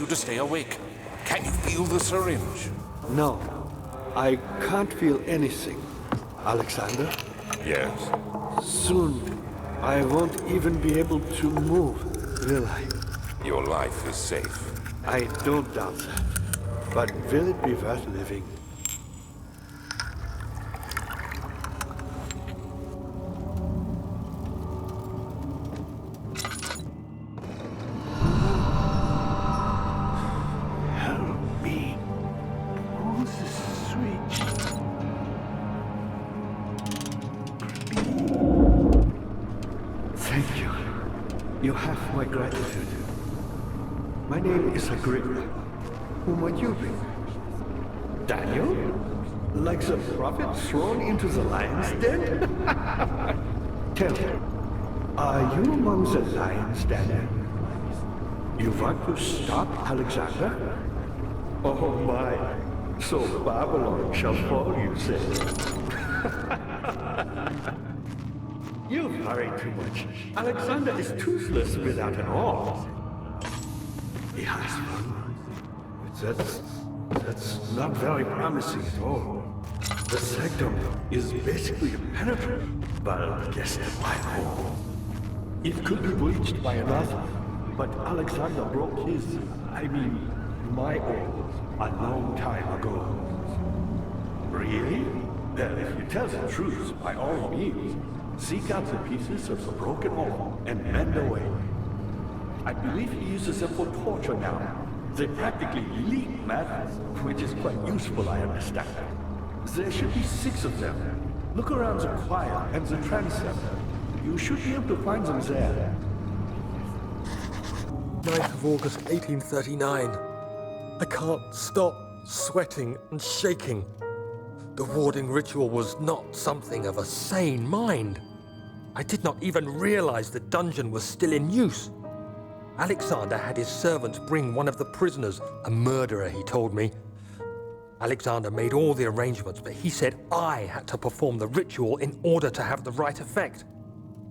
you to stay awake. Can you feel the syringe? No, I can't feel anything. Alexander? Yes. Soon, I won't even be able to move, will I? Your life is safe. I don't doubt that. But will it be worth living? Help me. Who's the switch? Thank you. You have my gratitude. My name is Agrippa. Who might you be? Daniel? Like the prophet thrown into the lion's den? Tell me, are you among the lions, Daniel? You want to stop Alexander? Oh my, so Babylon shall fall, you say? You worry too much. Alexander is toothless without an arm. He has one. That's not very promising at all. The sectum is basically impenetrable, but guess why not? It could be breached by another, but Alexander broke his, my arm, a long time ago. Really? Well, if you tell the truth, by all means, seek out the pieces of the broken arm and mend away. I believe he uses them for torture now. They practically leak matter, which is quite useful, I understand. There should be 6 of them. Look around the choir and the transept. You should be able to find them there. 9th of August, 1839. I can't stop sweating and shaking. The warding ritual was not something of a sane mind. I did not even realize the dungeon was still in use. Alexander had his servants bring one of the prisoners, a murderer, he told me. Alexander made all the arrangements, but he said I had to perform the ritual in order to have the right effect.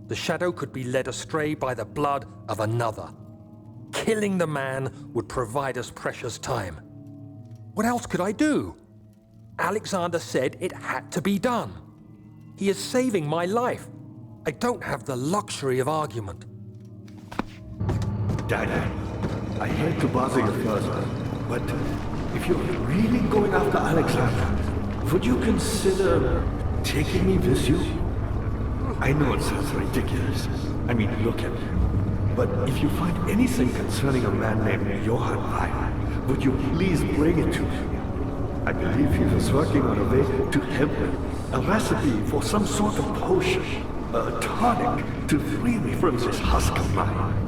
The shadow could be led astray by the blood of another. Killing the man would provide us precious time. What else could I do? Alexander said it had to be done. He is saving my life. I don't have the luxury of argument. Daddy, I hate to bother you further, but if you're really going after Alexander, would you consider taking me with you? I know it sounds ridiculous. Look at me. But if you find anything concerning a man named Johann Rein, would you please bring it to me? I believe he was working on a way to help me. A recipe for some sort of potion, a tonic to free me from this husk of mine.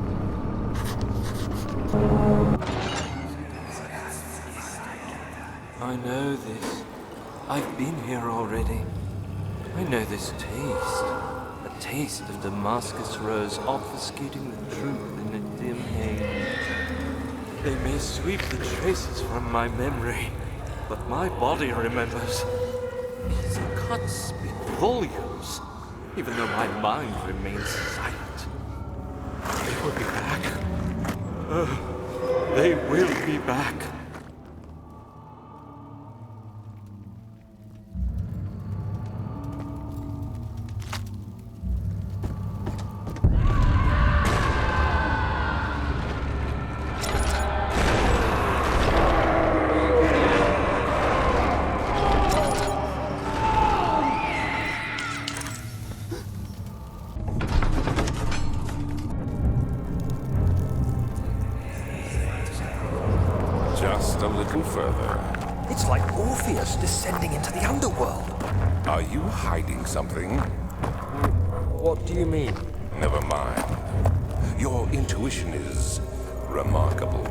I know this. I've been here already. I know this taste. A taste of Damascus rose obfuscating the truth in a dim haze. They may sweep the traces from my memory, but my body remembers. The cuts speak volumes, even though my mind remains silent. They will be back. They will be back. Just a little further. It's like Orpheus descending into the underworld. Are you hiding something? What do you mean? Never mind. Your intuition is remarkable.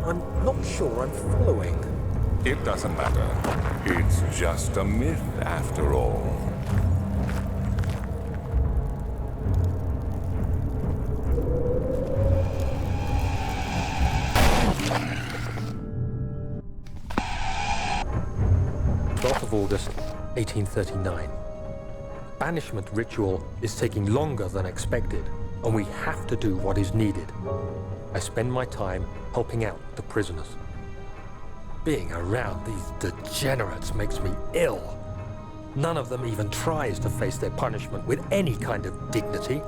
I'm not sure I'm following. It doesn't matter. It's just a myth after all. Of August, 1839. Banishment ritual is taking longer than expected, and we have to do what is needed. I spend my time helping out the prisoners. Being around these degenerates makes me ill. None of them even tries to face their punishment with any kind of dignity.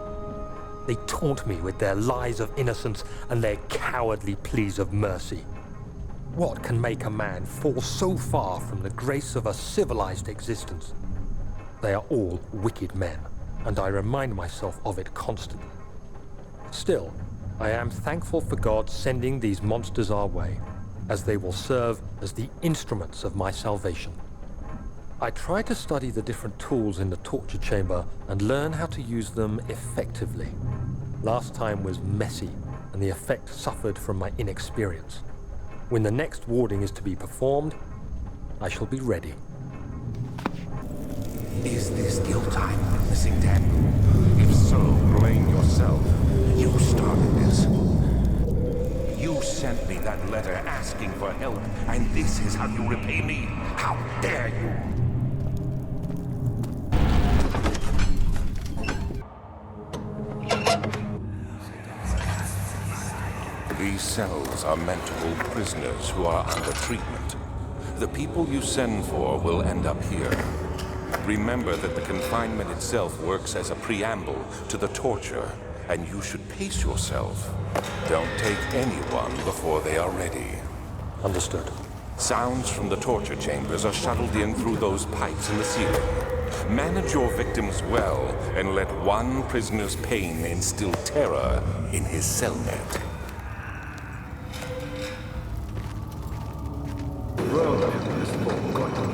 They taunt me with their lies of innocence and their cowardly pleas of mercy. What can make a man fall so far from the grace of a civilized existence? They are all wicked men, and I remind myself of it constantly. Still, I am thankful for God sending these monsters our way, as they will serve as the instruments of my salvation. I try to study the different tools in the torture chamber and learn how to use them effectively. Last time was messy, and the effect suffered from my inexperience. When the next warding is to be performed, I shall be ready. Is this guilt I'm witnessing, Daniel? If so, blame yourself. You started this. You sent me that letter asking for help, and this is how you repay me? How dare you! These cells are meant to hold prisoners who are under treatment. The people you send for will end up here. Remember that the confinement itself works as a preamble to the torture, and you should pace yourself. Don't take anyone before they are ready. Understood. Sounds from the torture chambers are shuttled in through those pipes in the ceiling. Manage your victims well, and let one prisoner's pain instill terror in his cellmate. World is forgotten.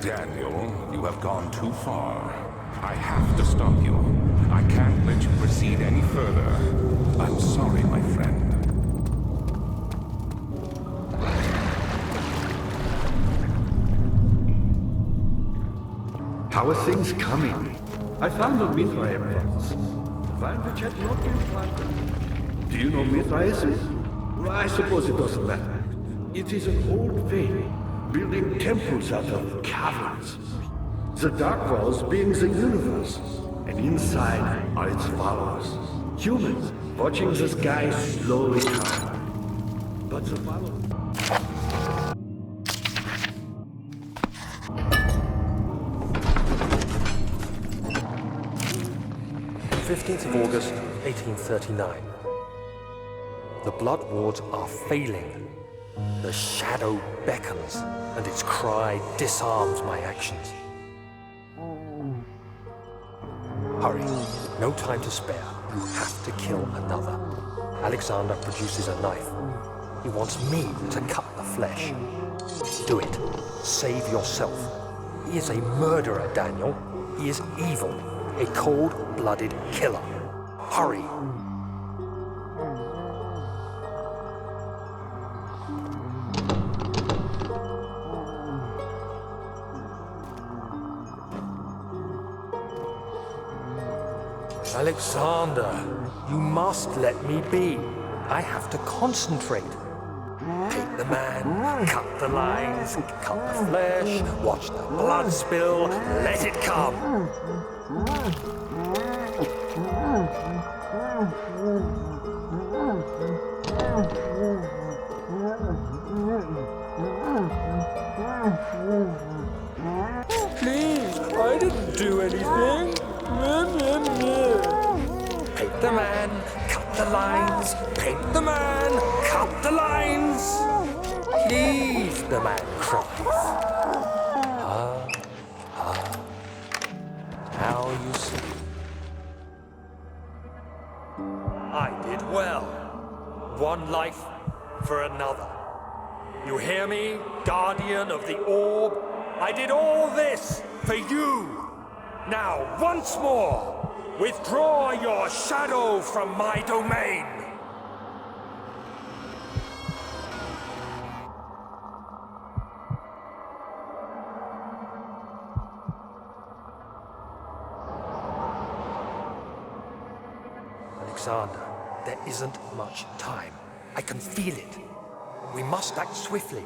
Daniel, you have gone too far. I have to stop you. I can't let you proceed any further. I'm sorry, my friend. How are things coming? I found the Mithra emeralds. The vine which had not been planted. Do you know Mithraism? Well, I suppose it doesn't matter. It is an old faith, building temples out of caverns. The dark walls being the universe, and inside are its followers. Humans watching the sky slowly turn. But the followers... 15th of August, 1839. The blood wards are failing. The shadow beckons, and its cry disarms my actions. Hurry, no time to spare. You have to kill another. Alexander produces a knife. He wants me to cut the flesh. Do it. Save yourself. He is a murderer, Daniel. He is evil. A cold-blooded killer. Hurry! Alexander, you must let me be. I have to concentrate. Take the man, cut the lines, cut the flesh, watch the blood spill, let it come. Please, I didn't do anything. Paint the man, cut the lines, paint the man, cut the lines. Please, the man cries. Now you see. I did well. One life for another. You hear me, guardian of the orb? I did all this for you. Now, once more, withdraw your shadow from my domain. Alexander, there isn't much time. I can feel it. We must act swiftly.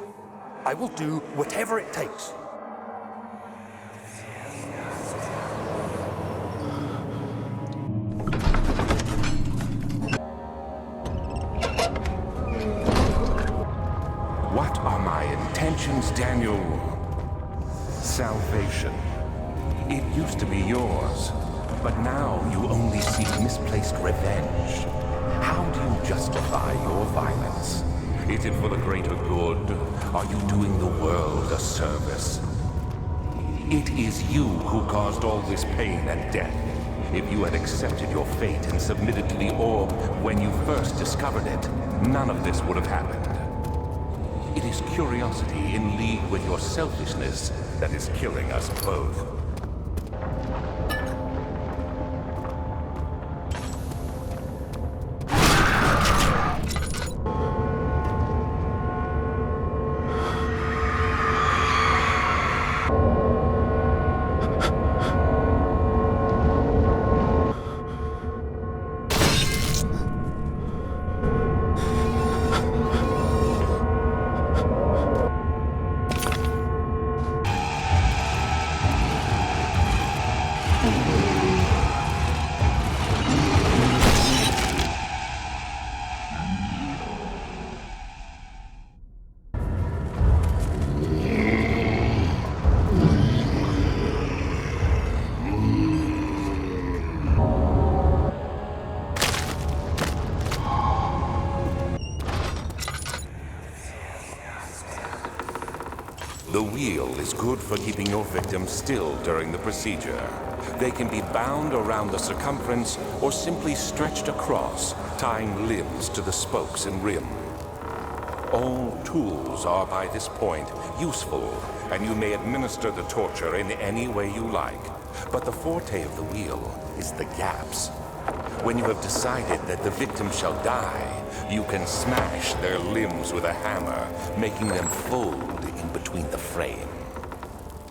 I will do whatever it takes. Congratulations, Daniel. Salvation. It used to be yours, but now you only seek misplaced revenge. How do you justify your violence? Is it for the greater good? Are you doing the world a service? It is you who caused all this pain and death. If you had accepted your fate and submitted to the orb when you first discovered it, none of this would have happened. It is curiosity in league with your selfishness that is killing us both. The wheel is good for keeping your victims still during the procedure. They can be bound around the circumference or simply stretched across, tying limbs to the spokes and rim. All tools are by this point useful, and you may administer the torture in any way you like. But the forte of the wheel is the gaps. When you have decided that the victim shall die, you can smash their limbs with a hammer, making them fold in between the frame.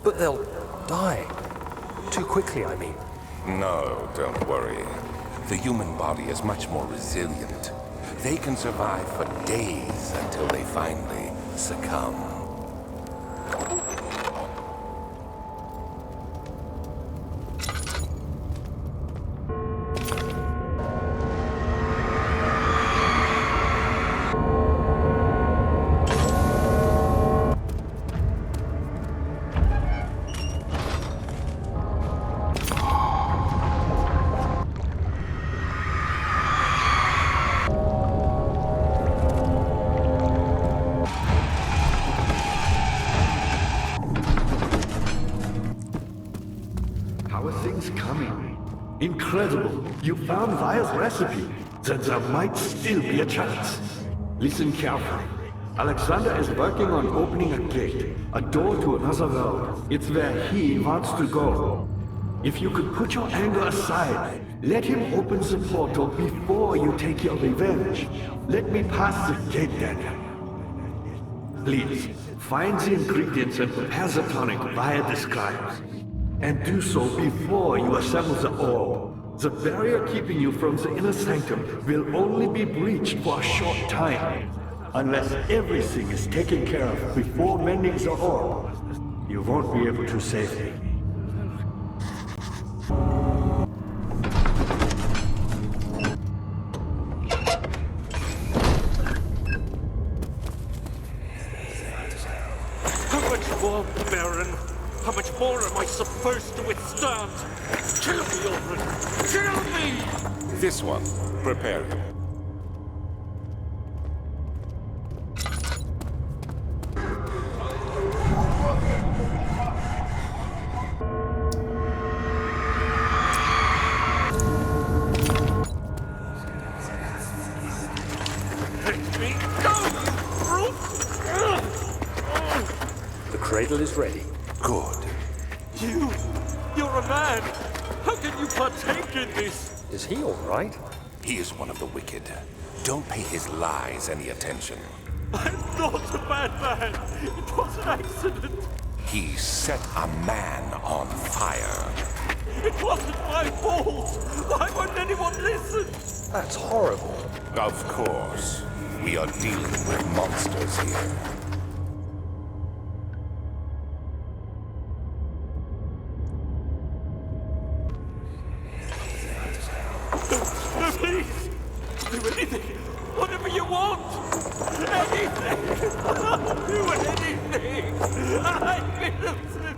But they'll die. Too quickly, I mean. No, don't worry. The human body is much more resilient. They can survive for days until they finally succumb. How are things coming? Incredible! You found Vile's recipe. Then there might still be a chance. Listen carefully. Alexander is working on opening a gate, a door to another world. It's where he wants to go. If you could put your anger aside, let him open the portal before you take your revenge. Let me pass the gate, Daniel. Please, find the ingredients and prepare the tonic Vile describes. And do so before you assemble the orb. The barrier keeping you from the inner sanctum will only be breached for a short time. Unless everything is taken care of before mending the orb, you won't be able to save me. How much more, Baron? How much more am I supposed to withstand? Kill me, Ulrich! Kill me! This one, prepare him. Let me go, you brute! The cradle is ready. Good. You're a man! How can you partake in this? Is he all right? He is one of the wicked. Don't pay his lies any attention. I'm not a bad man! It was an accident! He set a man on fire. It wasn't my fault! Why won't anyone listen? That's horrible. Of course. We are dealing with monsters here. No, please! do anything. Whatever you want. Anything. I'll do anything. I'm innocent.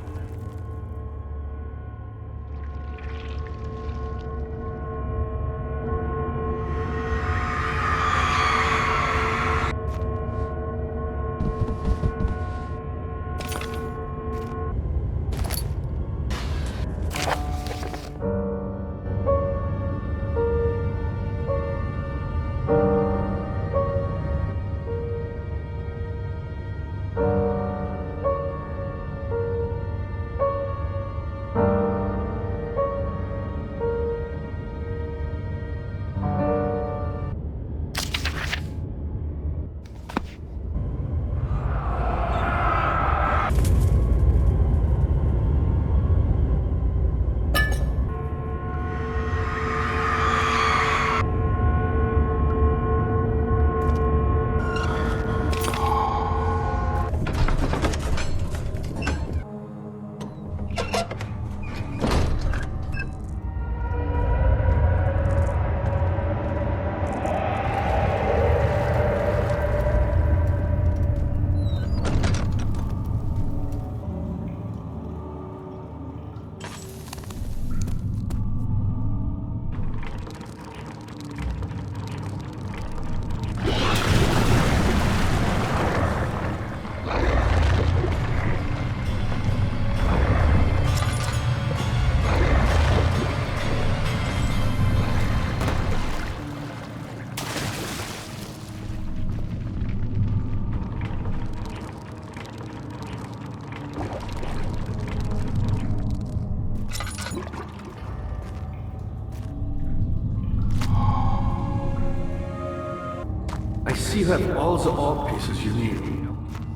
I see you have all the orb pieces you need.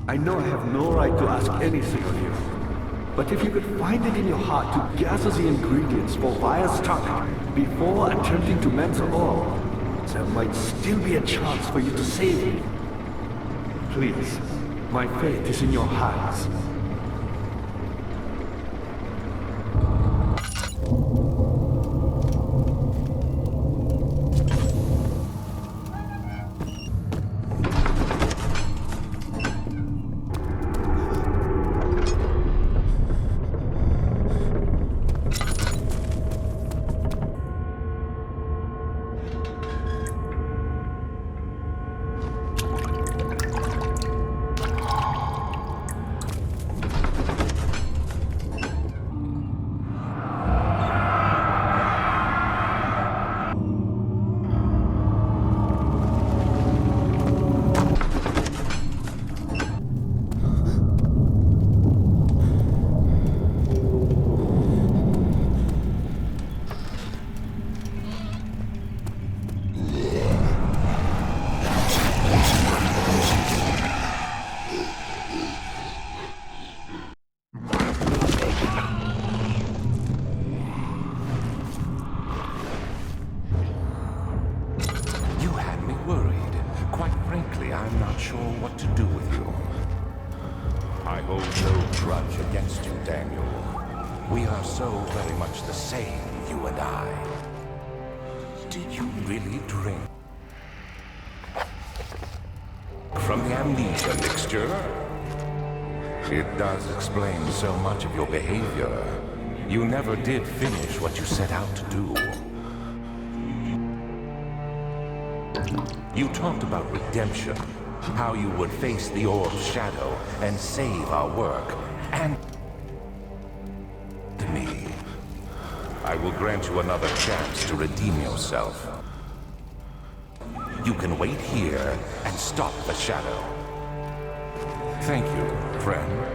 I know I have no right to ask anything of you. But if you could find it in your heart to gather the ingredients for Vire's tongue before attempting to mend the orb, there might still be a chance for you to save me. Please, my fate is in your hands. I'm not sure what to do with you. I hold no grudge against you, Daniel. We are so very much the same, you and I. Did you really drink from the Amnesia mixture? It does explain so much of your behavior. You never did finish what you set out to do. You talked about redemption, how you would face the orb's shadow and save our work, and to me. I will grant you another chance to redeem yourself. You can wait here and stop the shadow. Thank you, friend.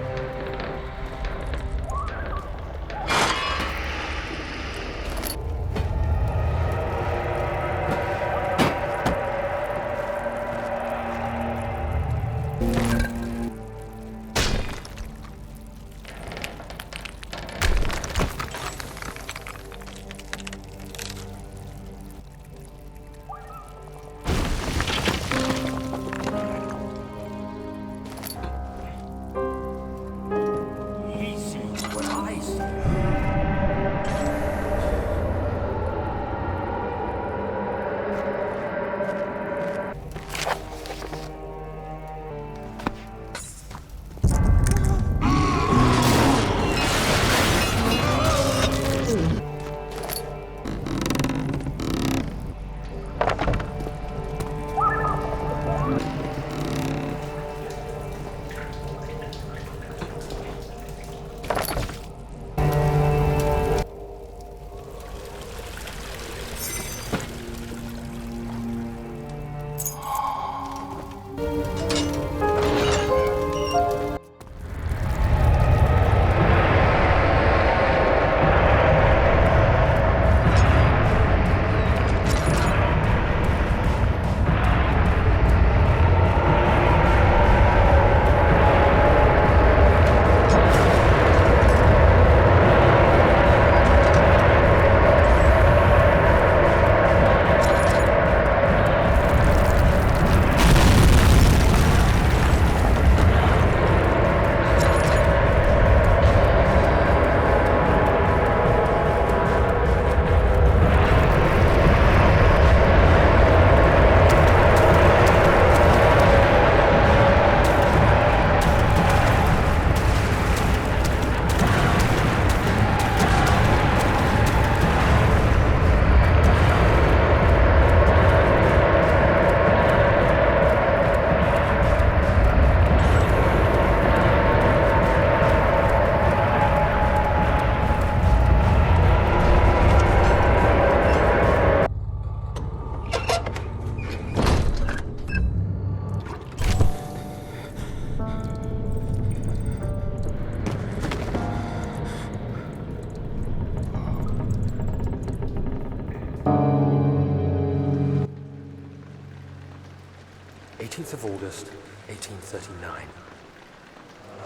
18th of August, 1839.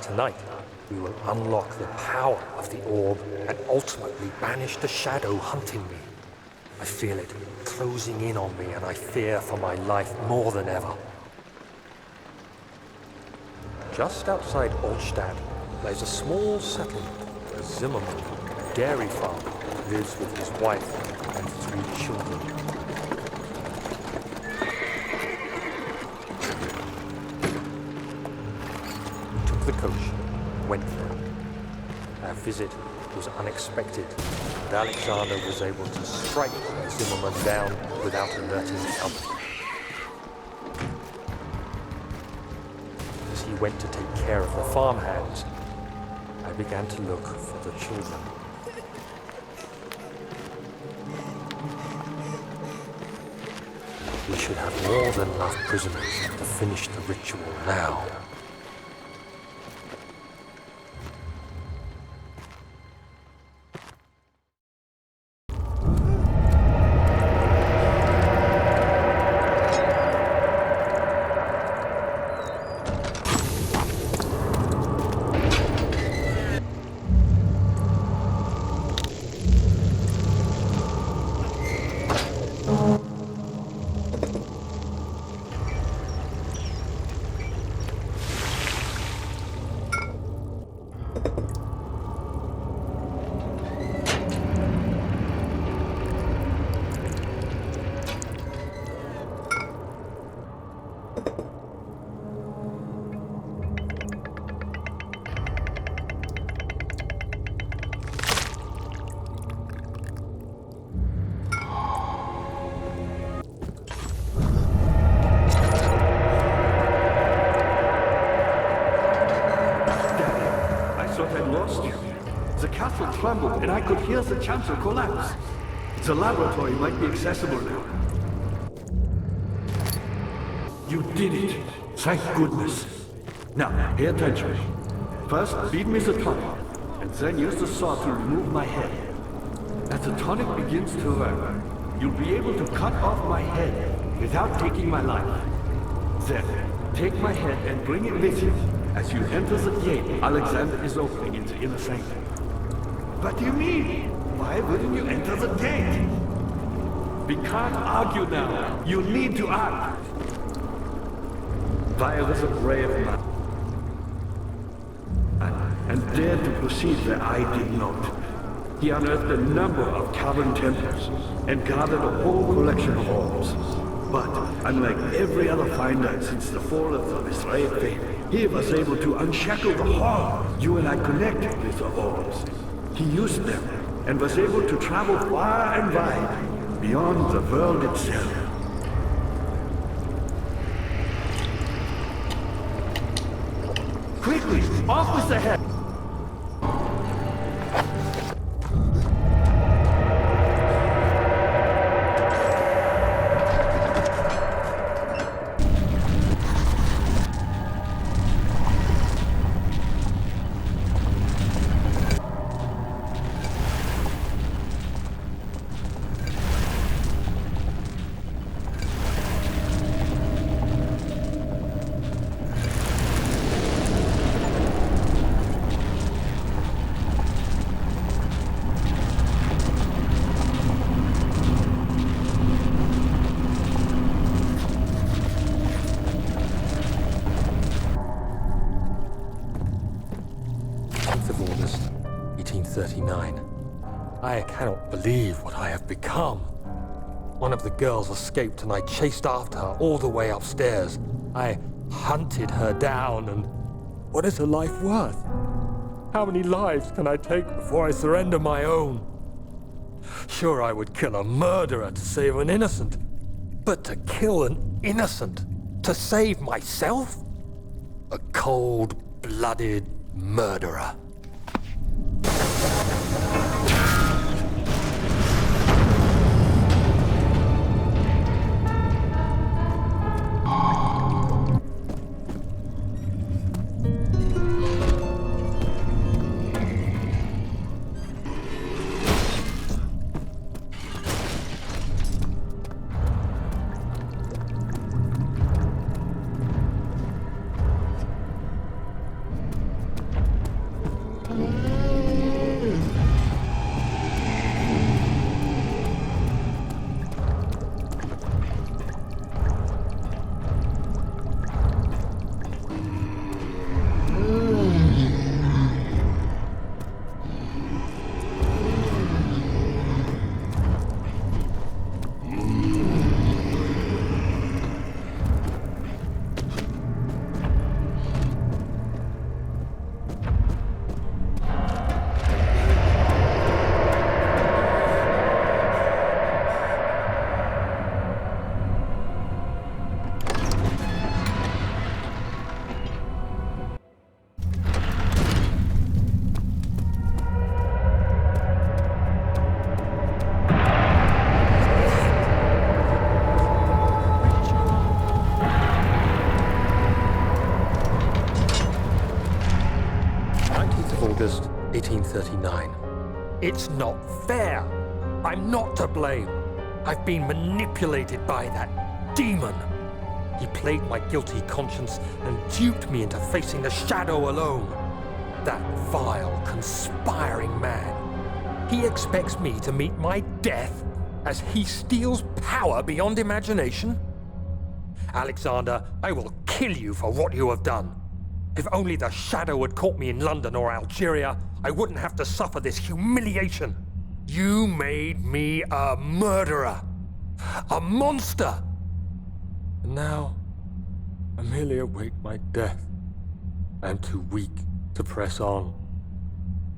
Tonight, we will unlock the power of the orb and ultimately banish the shadow hunting me. I feel it closing in on me and I fear for my life more than ever. Just outside Altstadt lies a small settlement where Zimmerman, a dairy farmer, lives with his wife and 3 children. We took the coach, went there. Our visit was unexpected, and Alexander was able to strike Zimmerman down without alerting the others. As he went to take care of the farmhands, I began to look for the children. We should have more than enough prisoners to finish the ritual now. The castle trembled and I could hear the chancel collapse. The laboratory might be accessible now. You did it. Thank goodness. Now, pay attention. First, feed me the tonic, and then use the saw to remove my head. As the tonic begins to work, you'll be able to cut off my head without taking my life. Then, take my head and bring it with you. As you enter the gate, Alexander is opening in the inner sanctum. What do you mean? Why wouldn't you enter the gate? We can't argue now. You need to act. Via was a brave man and dared to proceed where I did not. He unearthed a number of cavern temples and gathered a whole collection of orbs. But unlike every other finder since the fall of the Israel faith, he was able to unshackle the horror you and I connected with the orbs. He used them and was able to travel far and wide, beyond the world itself. Quickly, off with the head! August, 1839. I cannot believe what I have become. One of the girls escaped and I chased after her all the way upstairs. I hunted her down, and what is her life worth? How many lives can I take before I surrender my own? Sure, I would kill a murderer to save an innocent, but to kill an innocent to save myself? A cold-blooded murderer. 1839. It's not fair. I'm not to blame. I've been manipulated by that demon. He played my guilty conscience and duped me into facing the shadow alone. That vile, conspiring man. He expects me to meet my death as he steals power beyond imagination? Alexander, I will kill you for what you have done. If only the shadow had caught me in London or Algeria, I wouldn't have to suffer this humiliation. You made me a murderer. A monster. And now, I merely await my death. I am too weak to press on.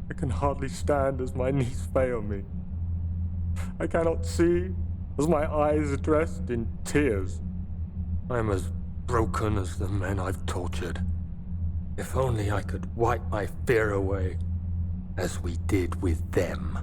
I can hardly stand as my knees fail me. I cannot see as my eyes are dressed in tears. I am as broken as the men I've tortured. If only I could wipe my fear away, as we did with them.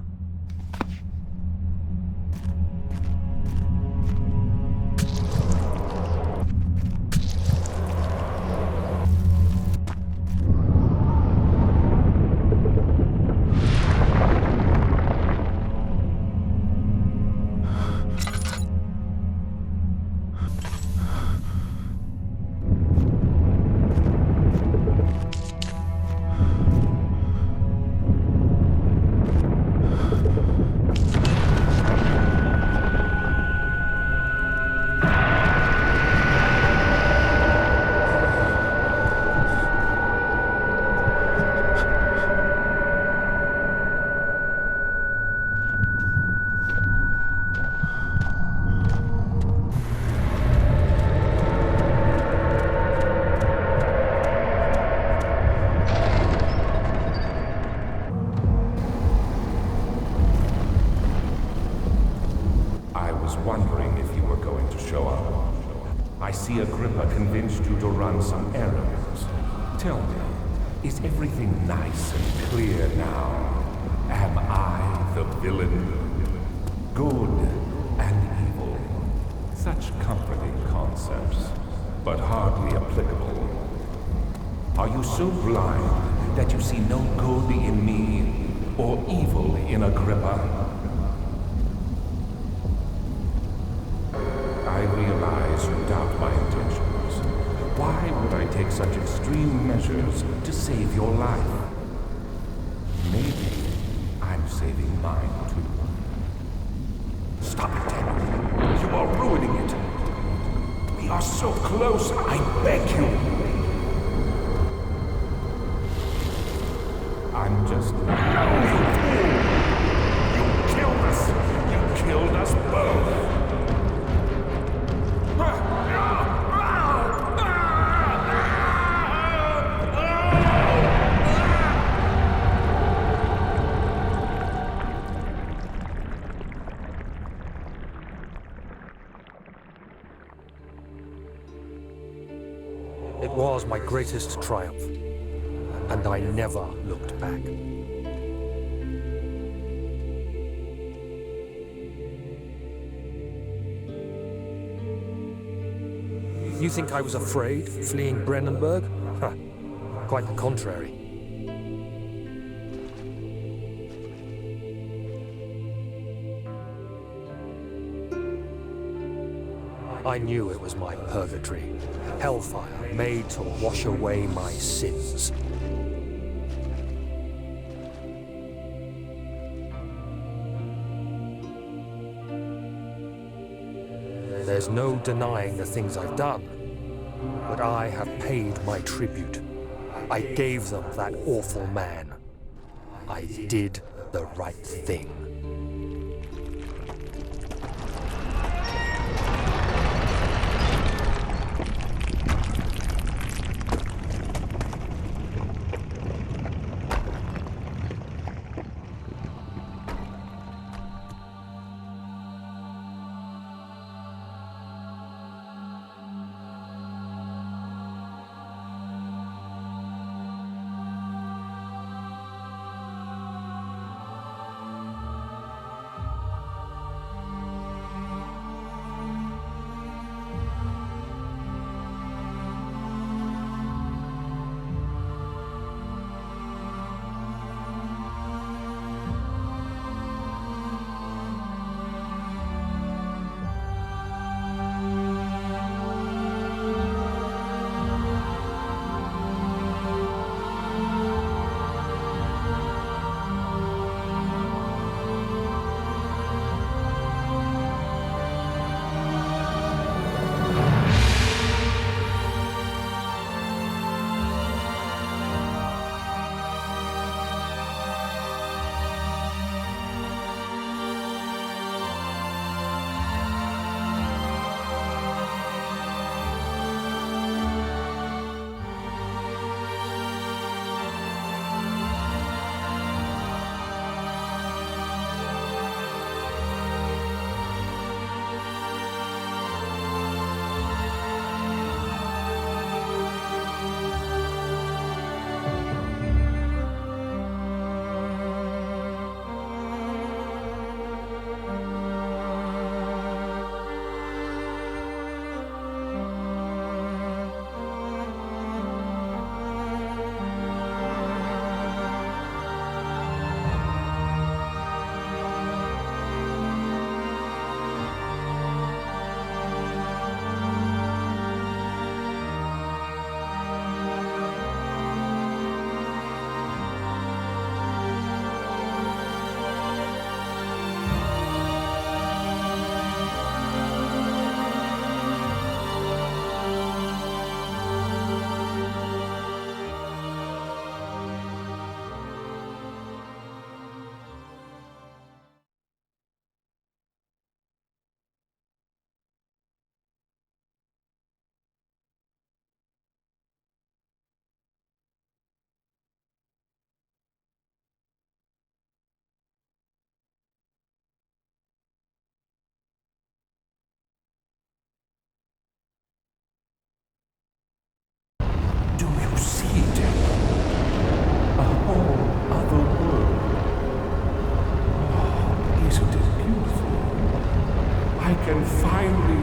Wondering if you were going to show up. I see Agrippa convinced you to run some errands. Tell me, is everything nice and clear now? Am I the villain? Good and evil. Such comforting concepts, but hardly applicable. Are you so blind that you see no good in me or evil in Agrippa? I realize you doubt my intentions. Why would I take such extreme measures to save your life? Maybe I'm saving mine too. Stop it, Daniel. You are ruining it. We are so close, I beg you. I'm just... No, you fool! You killed us! You killed us both! It was my greatest triumph, and I never looked back. You think I was afraid, fleeing Brennenburg? Huh. Quite the contrary. I knew it was my purgatory, hellfire made to wash away my sins. There's no denying the things I've done, but I have paid my tribute. I gave them that awful man. I did the right thing.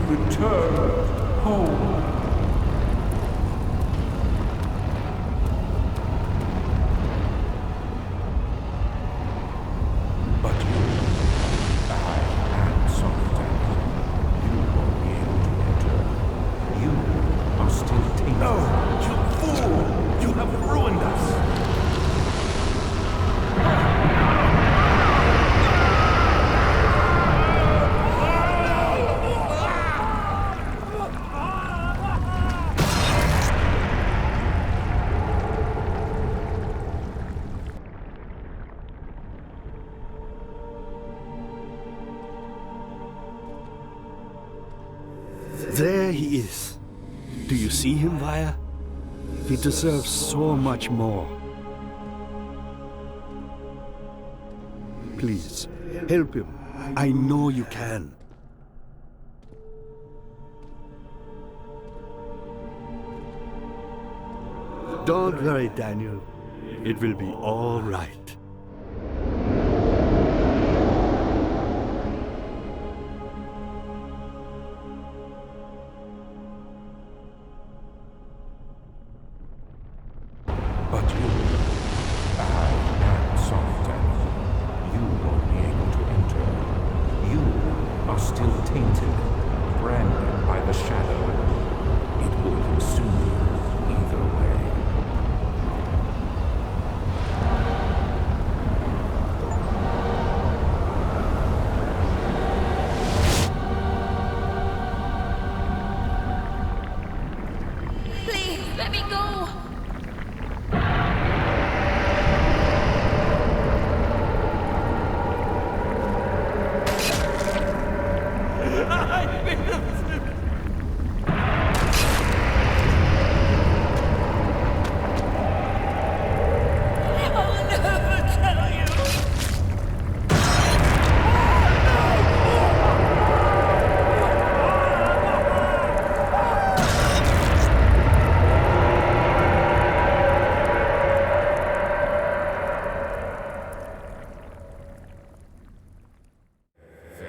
return home. But you, I am sorry, Daniel. You won't be able to enter. You are still tainted. No, you fool! You have ruined us! There he is. Do you see him, Vaya? He deserves so much more. Please, help him. I know you can. Don't worry, Daniel. It will be all right. But you, I am sorry, Daniel. You won't be able to enter. You are still tainted, branded by the shadow. It will consume you either way. Please, let me go!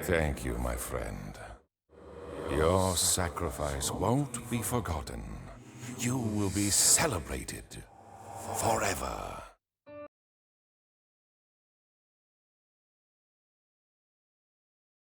Thank you, my friend. Your sacrifice won't be forgotten. You will be celebrated forever.